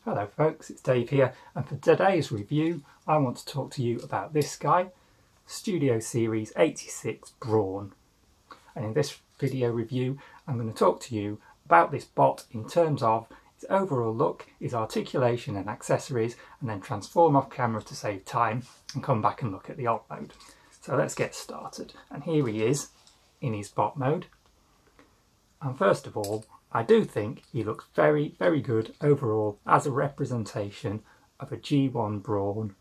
Hello folks, it's Dave here, and for today's review I want to talk to you about this guy, Studio Series 86 Brawn. And in this video review I'm going to talk to you about this bot in terms of its overall look, its articulation and accessories, and then transform off camera to save time and come back and look at the alt mode. So let's get started. And here he is in his bot mode. And first of all, I do think he looks very, very good overall as a representation of a G1 Brawn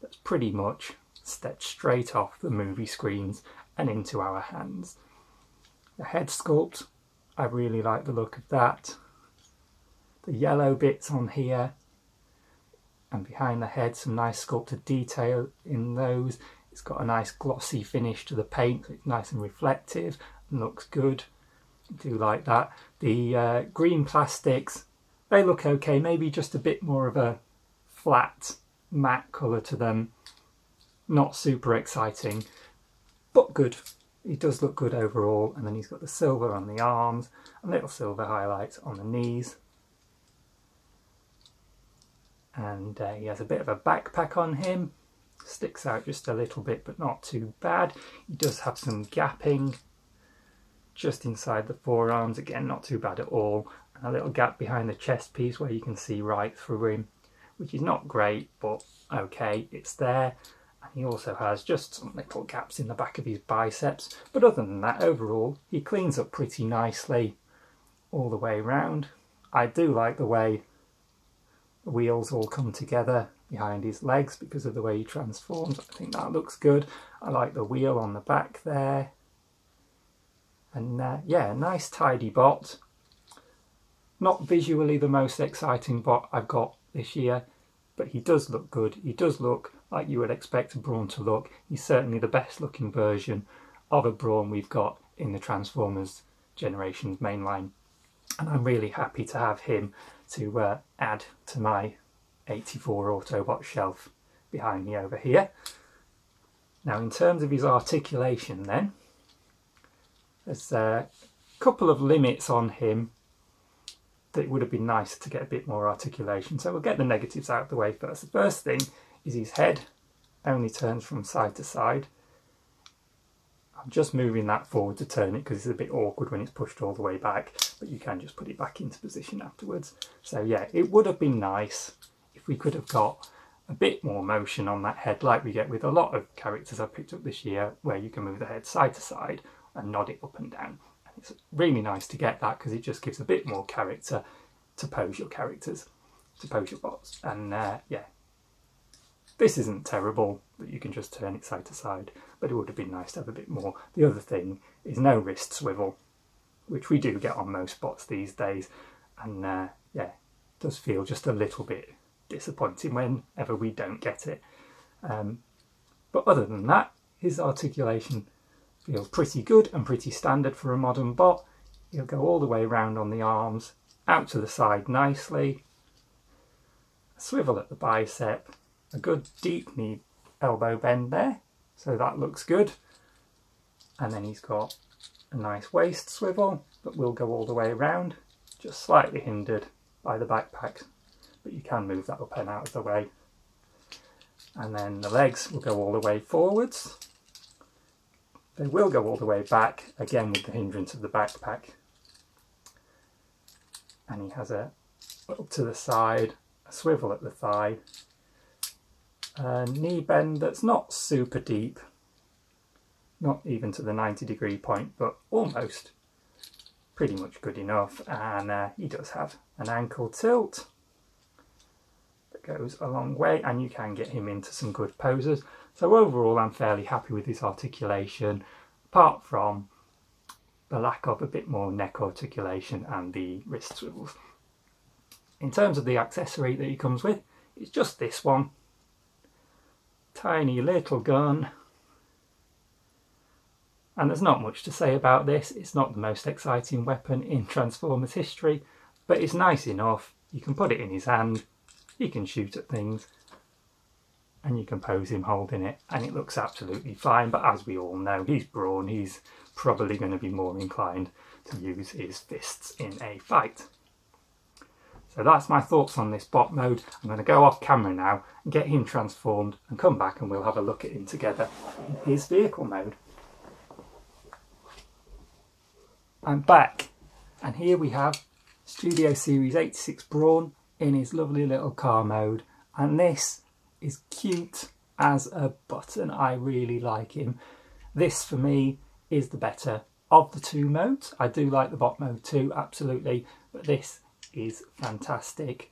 that's pretty much stepped straight off the movie screens and into our hands. The head sculpt, I really like the look of that. The yellow bits on here and behind the head, some nice sculpted detail in those. It's got a nice glossy finish to the paint, so it's nice and reflective and looks good. I do like that. The green plastics, they look okay, maybe just a bit more of a flat matte colour to them. Not super exciting, but good. He does look good overall. And then he's got the silver on the arms and little silver highlights on the knees. And he has a bit of a backpack on him. Sticks out just a little bit, but not too bad. He does have some gapping just inside the forearms, again not too bad at all, and a little gap behind the chest piece where you can see right through him, which is not great, but okay, it's there. And he also has just some little gaps in the back of his biceps, but other than that, overall he cleans up pretty nicely all the way around. I do like the way the wheels all come together behind his legs because of the way he transforms. I think that looks good. I like the wheel on the back there. And yeah, a nice tidy bot. Not visually the most exciting bot I've got this year, but he does look good. He does look like you would expect a Brawn to look. He's certainly the best looking version of a Brawn we've got in the Transformers Generations mainline. And I'm really happy to have him to add to my 84 Autobot shelf behind me over here. Now in terms of his articulation then, there's a couple of limits on him that it would have been nice to get a bit more articulation. So we'll get the negatives out of the way first. The first thing is his head only turns from side to side. I'm just moving that forward to turn it because it's a bit awkward when it's pushed all the way back, but you can just put it back into position afterwards. So yeah, it would have been nice if we could have got a bit more motion on that head like we get with a lot of characters I've picked up this year, where you can move the head side to side and nod it up and down. And it's really nice to get that because it just gives a bit more character to pose your characters, to pose your bots. And yeah, this isn't terrible that you can just turn it side to side, but it would have been nice to have a bit more. The other thing is no wrist swivel, which we do get on most bots these days. And yeah, it does feel just a little bit disappointing whenever we don't get it. But other than that, his articulation feels pretty good and pretty standard for a modern bot. He'll go all the way around on the arms, out to the side nicely, a swivel at the bicep, a good deep knee elbow bend there, so that looks good. And then he's got a nice waist swivel that will go all the way around, just slightly hindered by the backpack, but you can move that up and out of the way. And then the legs will go all the way forwards. They will go all the way back, again with the hindrance of the backpack. And he has a up to the side, a swivel at the thigh, a knee bend that's not super deep, not even to the 90-degree point, but almost pretty much good enough. And he does have an ankle tilt that goes a long way, and you can get him into some good poses. So overall I'm fairly happy with his articulation, apart from the lack of a bit more neck articulation and the wrist swivels. In terms of the accessory that he comes with, it's just this one. Tiny little gun. And there's not much to say about this. It's not the most exciting weapon in Transformers history, but it's nice enough. You can put it in his hand, he can shoot at things, and you can pose him holding it, and it looks absolutely fine. But as we all know, he's Brawn, he's probably going to be more inclined to use his fists in a fight. So that's my thoughts on this bot mode. I'm going to go off camera now and get him transformed and come back and we'll have a look at him together in his vehicle mode. I'm back, and here we have Studio Series 86 Brawn in his lovely little car mode, and this is cute as a button. I really like him. This for me is the better of the two modes. I do like the bot mode too, absolutely, but this is fantastic.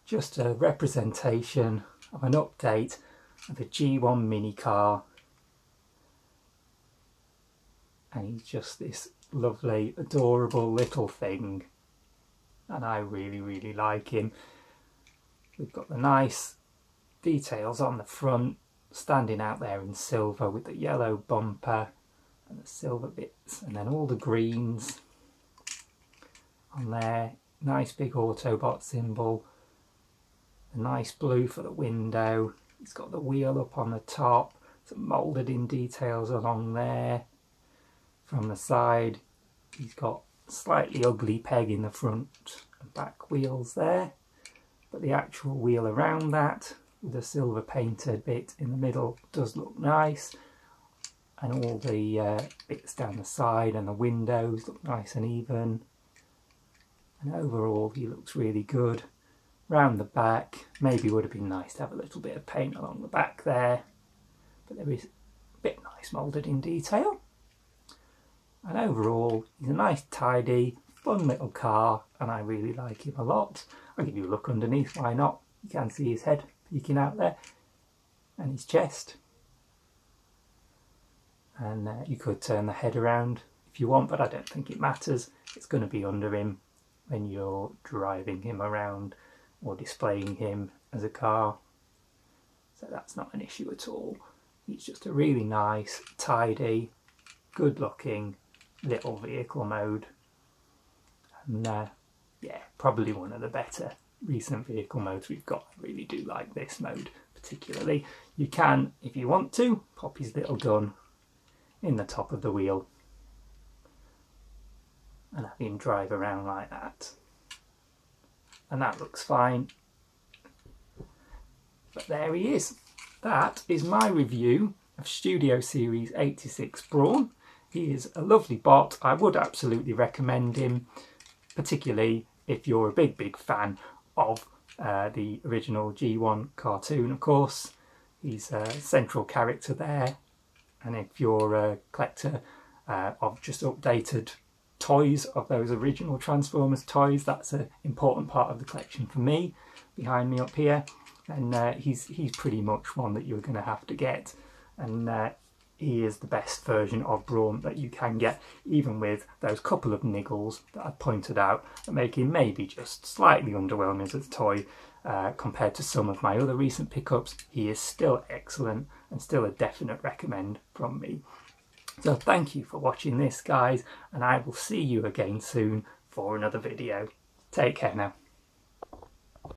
Just a representation of an update of a G1 mini car, and he's just this lovely, adorable little thing, and I really like him. We've got the nice details on the front, standing out there in silver with the yellow bumper and the silver bits, and then all the greens on there. Nice big Autobot symbol, a nice blue for the window. It's got the wheel up on the top, some moulded in details along there. From the side, he's got slightly ugly peg in the front and back wheels there, but the actual wheel around that with the silver painted bit in the middle does look nice, and all the bits down the side and the windows look nice and even, and overall he looks really good. Round the back, maybe would have been nice to have a little bit of paint along the back there, but there is a bit nice moulded in detail. And overall, he's a nice, tidy, fun little car, and I really like him a lot. I'll give you a look underneath, why not? You can see his head peeking out there, and his chest. And you could turn the head around if you want, but I don't think it matters. It's going to be under him when you're driving him around or displaying him as a car. So that's not an issue at all. He's just a really nice, tidy, good looking little vehicle mode, and yeah, probably one of the better recent vehicle modes we've got. I really do like this mode particularly. You can, if you want to, pop his little gun in the top of the wheel and have him drive around like that, and that looks fine. But there he is. That is my review of Studio Series 86 Brawn. He is a lovely bot. I would absolutely recommend him, particularly if you're a big fan of the original G1 cartoon, of course. He's a central character there. And if you're a collector of just updated toys of those original Transformers toys, that's an important part of the collection for me, behind me up here. And he's pretty much one that you're going to have to get. And he is the best version of Brawn that you can get, even with those couple of niggles that I pointed out that make him maybe just slightly underwhelming as a toy compared to some of my other recent pickups. He is still excellent and still a definite recommend from me. So thank you for watching this, guys, and I will see you again soon for another video. Take care now.